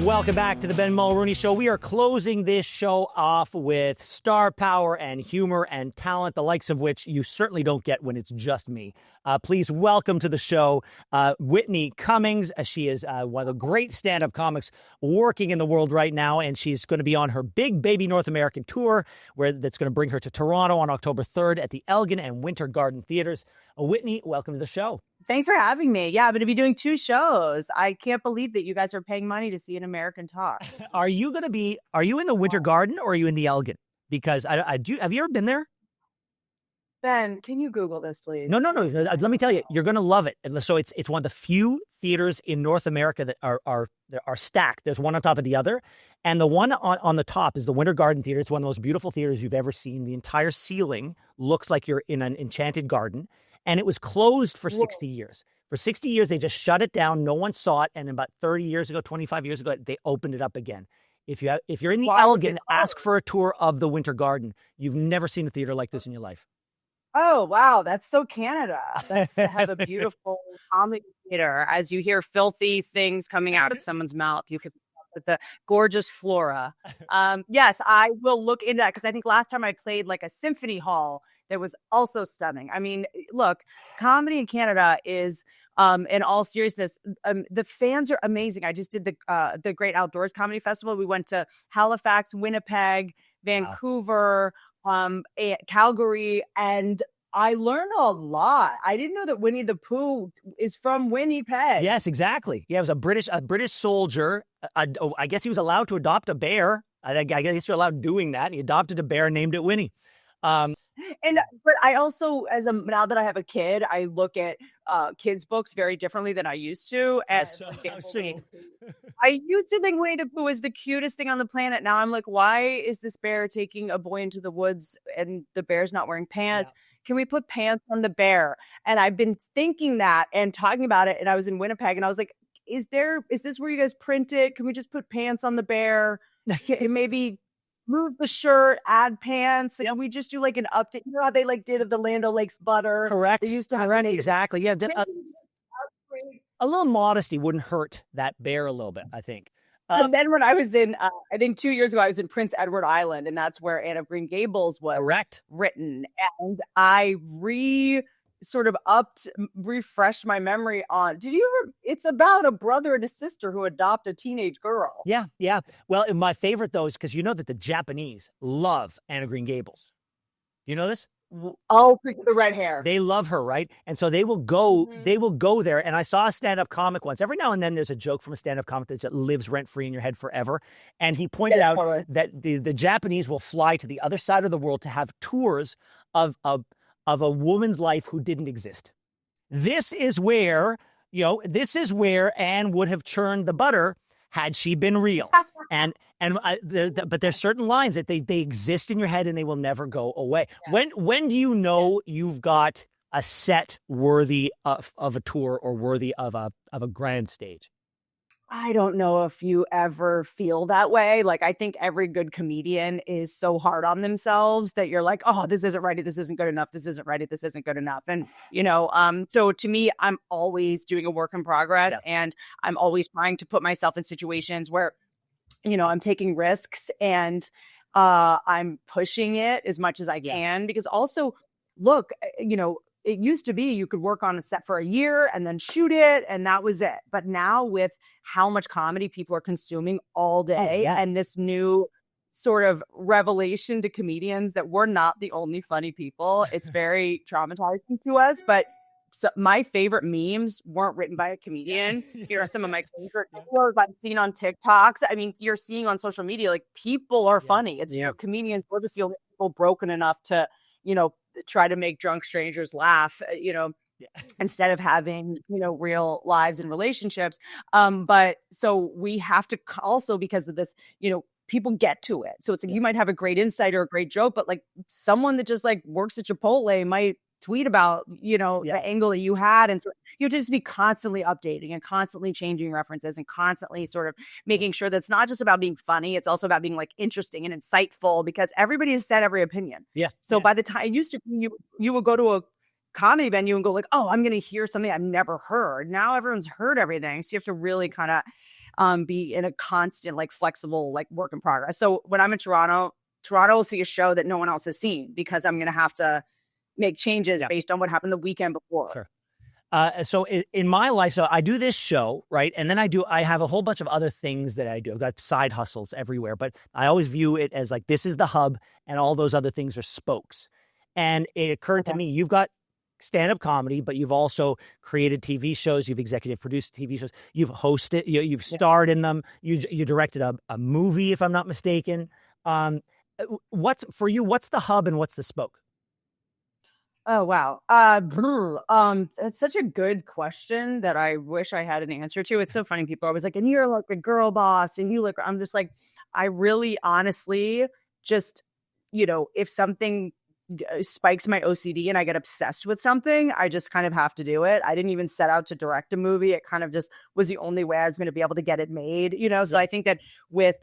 Welcome back to the Ben Mulroney Show. We are closing this show off with star power and humor and talent, the likes of which you certainly don't get when it's just me. Please welcome to the show Whitney Cummings. She is one of the great stand-up comics working in the world right now, and she's going to be on her big baby North American tour, that's going to bring her to Toronto on October 3rd at the Elgin and Winter Garden Theaters. Whitney, welcome to the show. Thanks for having me. Yeah, I'm going to be doing 2 shows. I can't believe that you guys are paying money to see an American talk. Are you in the Winter Garden or are you in the Elgin? Because I do. Have you ever been there? Ben, can you Google this, please? No. Let me tell you, you're going to love it. And so it's one of the few theaters in North America that are stacked. There's one on top of the other. And the one on the top is the Winter Garden Theater. It's one of the most beautiful theaters you've ever seen. The entire ceiling looks like you're in an enchanted garden. And it was closed for 60 years. For 60 years, they just shut it down. No one saw it. And about 30 years ago, 25 years ago, they opened it up again. If you're in the Elgin, ask for a tour of the Winter Garden. You've never seen a theater like this in your life. Oh, wow. That's so Canada. That's to have a beautiful comedy theater. As you hear filthy things coming out of someone's mouth, you could with the gorgeous flora. Yes, I will look into that because I think last time I played like a symphony hall that was also stunning. I mean, look, comedy in Canada is, in all seriousness, the fans are amazing. I just did the Great Outdoors Comedy Festival. We went to Halifax, Winnipeg, Vancouver, Calgary, and I learned a lot. I didn't know that Winnie the Pooh is from Winnipeg. Yes, exactly. Yeah, it was a British soldier. I guess he was allowed to adopt a bear. I guess you're allowed doing that. He adopted a bear, named it Winnie. But I also, now that I have a kid, I look at kids' books very differently than I used to. I used to think Winnie the Pooh was the cutest thing on the planet. Now I'm like, why is this bear taking a boy into the woods and the bear's not wearing pants? Yeah. Can we put pants on the bear? And I've been thinking that and talking about it. And I was in Winnipeg and I was like, is this where you guys print it? Can we just put pants on the bear? Maybe move the shirt, add pants. Yep. And we just do like an update. You know how they like did of the Land O'Lakes butter? Correct. They used to have exactly. Yeah. A little modesty wouldn't hurt that bear a little bit, I think. And then when I was in, I think 2 years ago, I was in Prince Edward Island, and that's where Anne of Green Gables was written. And I refreshed my memory on, it's about a brother and a sister who adopt a teenage girl. Yeah. Well, my favorite though is because you know that the Japanese love Anne of Green Gables. Do you know this? Oh, the red hair. They love her, right? And so they will go there. And I saw a stand-up comic once. Every now and then there's a joke from a stand-up comic that lives rent-free in your head forever. And he pointed out that the Japanese will fly to the other side of the world to have tours of a woman's life who didn't exist. This is where Anne would have churned the butter had she been real. But there's certain lines that they exist in your head and they will never go away. Yeah. When do you know you've got a set worthy of a tour or worthy of a grand stage? I don't know if you ever feel that way. Like, I think every good comedian is so hard on themselves that you're like, oh, this isn't right. This isn't good enough. This isn't right. This isn't good enough. And, so to me, I'm always doing a work in progress and I'm always trying to put myself in situations where, I'm taking risks and I'm pushing it as much as I can because also, look, it used to be you could work on a set for a year and then shoot it and that was it. But now with how much comedy people are consuming all day and this new sort of revelation to comedians that we're not the only funny people, it's very traumatizing to us. But my favorite memes weren't written by a comedian. Here are some of my favorite videos I've seen on TikToks. I mean, you're seeing on social media, like people are funny. It's comedians, we're just the only people broken enough to, try to make drunk strangers laugh, instead of having, real lives and relationships. But so we have to also, because of this, people get to it. So it's like, you might have a great insight or a great joke, but like someone that just like works at Chipotle might tweet about, the angle that you had. And so you have to just be constantly updating and constantly changing references and constantly sort of making sure that it's not just about being funny. It's also about being like interesting and insightful because everybody has said every opinion. Yeah. So by the time you would go to a comedy venue and go like, oh, I'm going to hear something I've never heard. Now everyone's heard everything. So you have to really kind of be in a constant, like flexible, like work in progress. So when I'm in Toronto will see a show that no one else has seen because I'm going to have to make changes based on what happened the weekend before. Sure. So in my life, so I do this show, right? And then I have a whole bunch of other things that I do. I've got side hustles everywhere, but I always view it as like, this is the hub and all those other things are spokes. And it occurred to me, you've got stand-up comedy, but you've also created TV shows. You've executive produced TV shows. You've hosted, you've starred in them. You directed a movie, if I'm not mistaken. What's the hub and what's the spoke? Oh, wow. That's such a good question that I wish I had an answer to. It's so funny. People are always like, and you're like a girl boss and you look, I'm just like, I really honestly just, if something spikes my OCD and I get obsessed with something, I just kind of have to do it. I didn't even set out to direct a movie. It kind of just was the only way I was going to be able to get it made, So I think that with,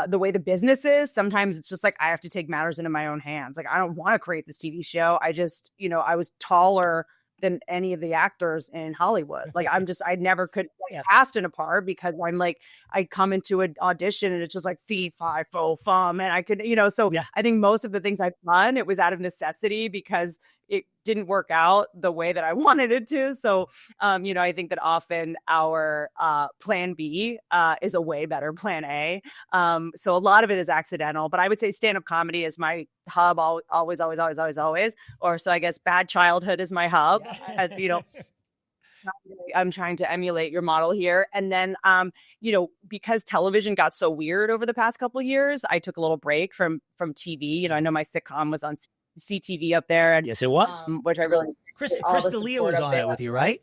the way the business is, sometimes it's just like I have to take matters into my own hands. Like I don't want to create this TV show. I just, I was taller than any of the actors in Hollywood. Like I never could cast in a part because I'm like, I come into an audition and it's just like fee, fi, fo, fum. And I could, so I think most of the things I've done, it was out of necessity because it didn't work out the way that I wanted it to. So, I think that often our plan B is a way better plan A. So a lot of it is accidental, but I would say stand-up comedy is my hub always. Or so I guess bad childhood is my hub. I'm trying to emulate your model here. And then, because television got so weird over the past couple of years, I took a little break from TV. I know my sitcom was on CTV up there. And, yes, it was. Which I really... Chris D'Elia was on it with you, right?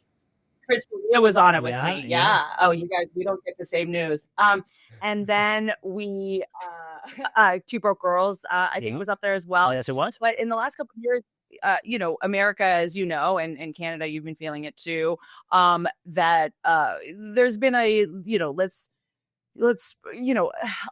Chris D'Elia was on it with me. Yeah. Oh, you guys, we don't get the same news. And then we, Two Broke Girls, I think was up there as well. Oh, yes, it was. But in the last couple of years, America, as you know, and Canada, you've been feeling it too, that there's been a,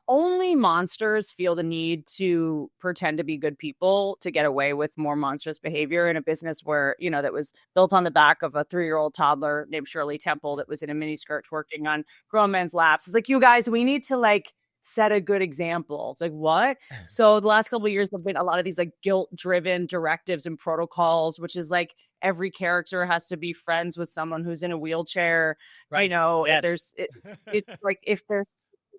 only monsters feel the need to pretend to be good people to get away with more monstrous behavior in a business where, that was built on the back of a 3-year-old toddler named Shirley Temple that was in a miniskirt twerking on grown men's laps. It's like, you guys, we need to set a good example. It's like, what? So the last couple of years, there've been a lot of these guilt-driven directives and protocols, which is like every character has to be friends with someone who's in a wheelchair. Right. Yes. It's like if there's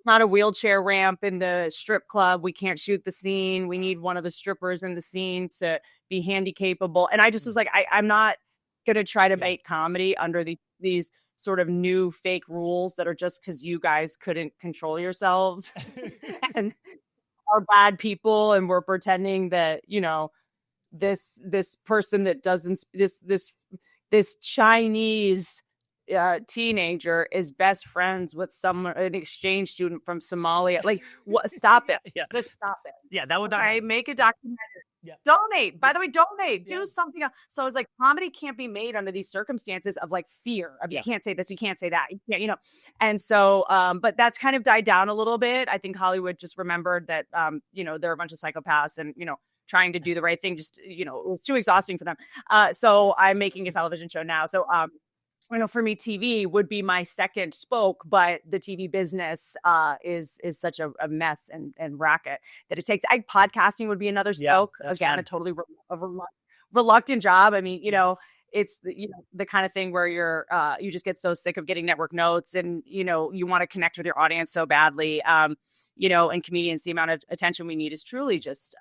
not a wheelchair ramp in the strip club, we can't shoot the scene. We need one of the strippers in the scene to be handicapable. And I just was like, I'm not gonna try to make comedy under these sort of new fake rules that are just because you guys couldn't control yourselves and are bad people, and we're pretending that this person that doesn't this Chinese teenager is best friends with an exchange student from Somalia. Like, what? Stop it! Just stop it. Yeah, that would. I make a documentary. Yeah. Donate. By the way, donate. Do something else. So I was like, comedy can't be made under these circumstances of fear. Of you can't say this, you can't say that. You can't, And so, but that's kind of died down a little bit. I think Hollywood just remembered that, they're a bunch of psychopaths and, trying to do the right thing. Just, it was too exhausting for them. So I'm making a television show now. So, for me, TV would be my second spoke, but the TV business is such a mess and racket that it takes. Podcasting would be another spoke. Again, fun. A totally reluctant job. I mean, it's the kind of thing where you just get so sick of getting network notes, and you want to connect with your audience so badly. And comedians, the amount of attention we need is truly just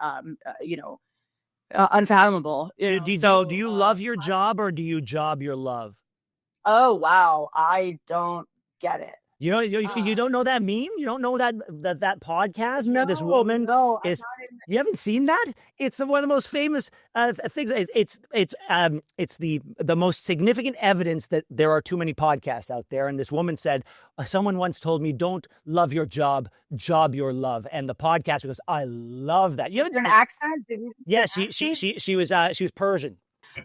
unfathomable. Do you love your job or do you job your love? Oh, wow. I don't get it. You don't know that meme? You don't know that podcast? No, this woman no, is. You haven't seen that? It's one of the most famous things. It's the most significant evidence that there are too many podcasts out there. And this woman said, someone once told me, "Don't love your job, job your love." And the podcast goes, "I love that." You haven't an accent? Yeah, she was Persian.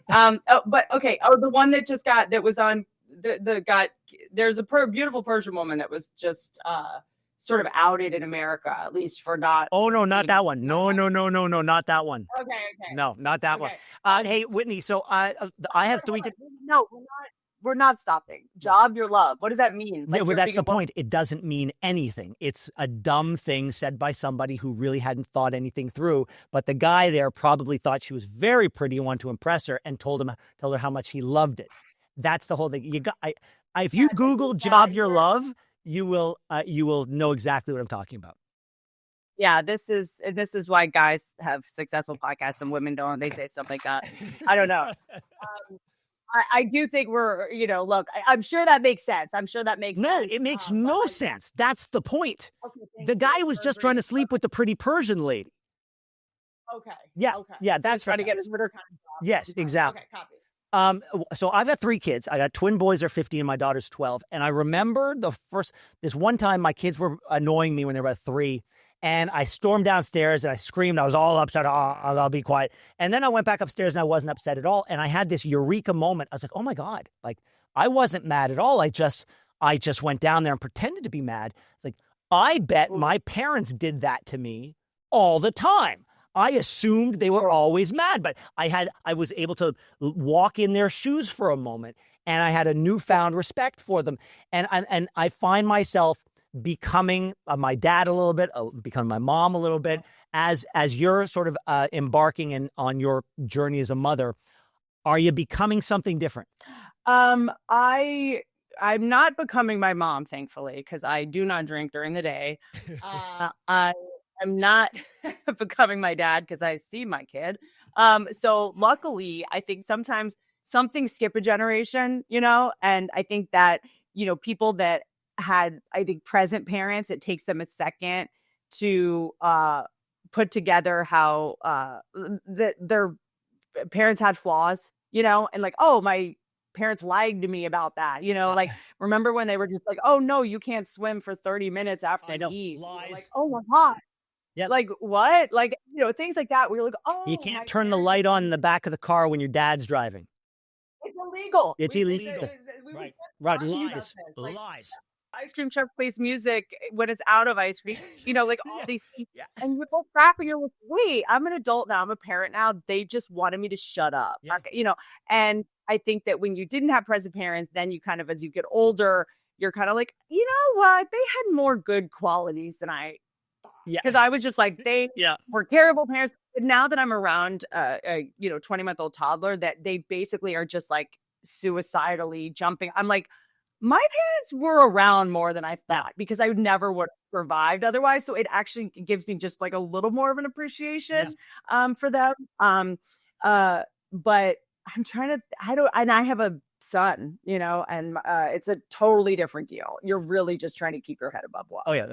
But okay. Oh, the one that just was on. There's a beautiful Persian woman that was just sort of outed in America, at least for not. Oh no, not that one. No, not that one. Okay. No, not that one. Hey, Whitney. So I have three. No, we're not. we're not stopping. Job your love. What does that mean? Yeah, well, that's the point. It doesn't mean anything. It's a dumb thing said by somebody who really hadn't thought anything through. But the guy there probably thought she was very pretty and wanted to impress her, and told her how much he loved it. That's the whole thing. If you Google "job your love," you will know exactly what I'm talking about. Yeah, this is why guys have successful podcasts and women don't. They say stuff like that. I don't know. I do think we're, look, I'm sure that makes sense. I'm sure that makes No, sense. it makes no sense. That's the point. Okay, the guy was just trying to sleep with the pretty Persian lady. Okay. Yeah. Okay. Yeah. That's trying to get his Ritter kind of job. Yes, exactly. Okay, copy. So I've got 3 kids. I got twin boys are 15 and my daughter's 12. And I remember this one time my kids were annoying me when they were 3. And I stormed downstairs and I screamed. I was all upset. I'll be quiet. And then I went back upstairs and I wasn't upset at all. And I had this eureka moment. I was like, oh my God, like I wasn't mad at all. I just went down there and pretended to be mad. It's like, I bet my parents did that to me all the time. I assumed they were always mad, but I was able to walk in their shoes for a moment, and I had a newfound respect for them. And I find myself becoming my dad a little bit, becoming my mom a little bit, as you're sort of embarking on your journey as a mother. Are you becoming something different? I'm not becoming my mom, thankfully, because I do not drink during the day. I'm not becoming my dad because I see my kid. So luckily, I think sometimes some things skip a generation, and I think that, people that had, I think, present parents, it takes them a second to put together how their parents had flaws, and like, oh, my parents lied to me about that, like, remember when they were just like, oh no, you can't swim for 30 minutes after you eat. Lies. Like, oh my God. Yeah. Like what? Like, things like that where you're like, oh, you can't turn the light on in the back of the car when your dad's driving. It's illegal. It's illegal. Right. Lies. Ice cream truck plays music when it's out of ice cream, like all these things. Yeah. And you go crap and you're like, wait, I'm an adult now. I'm a parent now. They just wanted me to shut up. Yeah. And I think that when you didn't have present parents, then you kind of, as you get older, you're kind of like, you know what? They had more good qualities than I. Yeah. Because I was just like, they were terrible parents. But now that I'm around a 20-month-old toddler, that they basically are just like suicidally jumping. I'm like, my parents were around more than I thought because I never would have survived otherwise. So it actually gives me just like a little more of an appreciation for them. But I'm trying to, and I have a son, and it's a totally different deal. You're really just trying to keep your head above water. Oh yeah.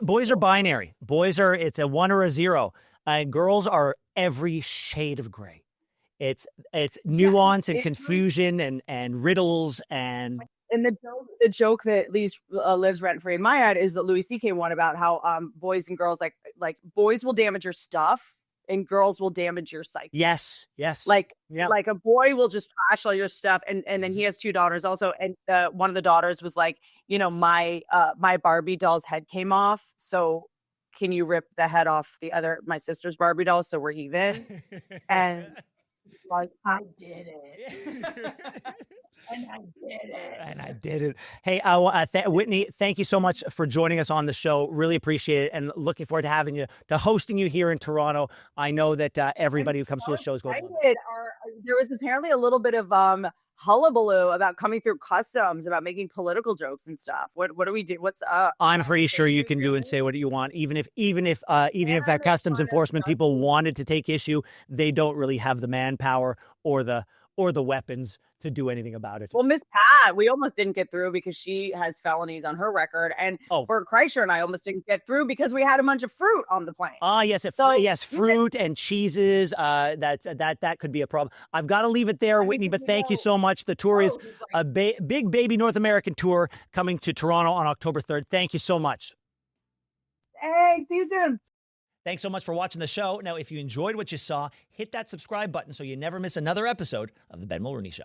Boys are binary. It's a 1 or a 0. Girls are every shade of gray. It's nuance and confusion and riddles and the joke that lives rent free in my head is that Louis C.K. one about how boys and girls like boys will damage your stuff and girls will damage your psyche. Yes. Like a boy will just trash all your stuff, and then he has 2 daughters also, and one of the daughters was like, my Barbie doll's head came off, so can you rip the head off my sister's Barbie doll so we're even? And like, I did it. And I did it. Hey, Whitney, thank you so much for joining us on the show. Really appreciate it, and looking forward to hosting you here in Toronto. I know that everybody who comes to the show is going. There was apparently a little bit of hullabaloo about coming through customs, about making political jokes and stuff. What do we do? What's up? I'm pretty sure you can do and say what you want, even if that customs enforcement people wanted to take issue, they don't really have the manpower or the weapons to do anything about it. Well, Miss Pat, we almost didn't get through because she has felonies on her record, and Bert Kreischer and I almost didn't get through because we had a bunch of fruit on the plane. Yes, fruit and cheeses. That could be a problem. I've got to leave it there, Whitney. But thank you so much. The tour is a big baby North American tour coming to Toronto on October 3rd. Thank you so much. Hey, see you soon. Thanks so much for watching the show. Now, if you enjoyed what you saw, hit that subscribe button so you never miss another episode of The Ben Mulroney Show.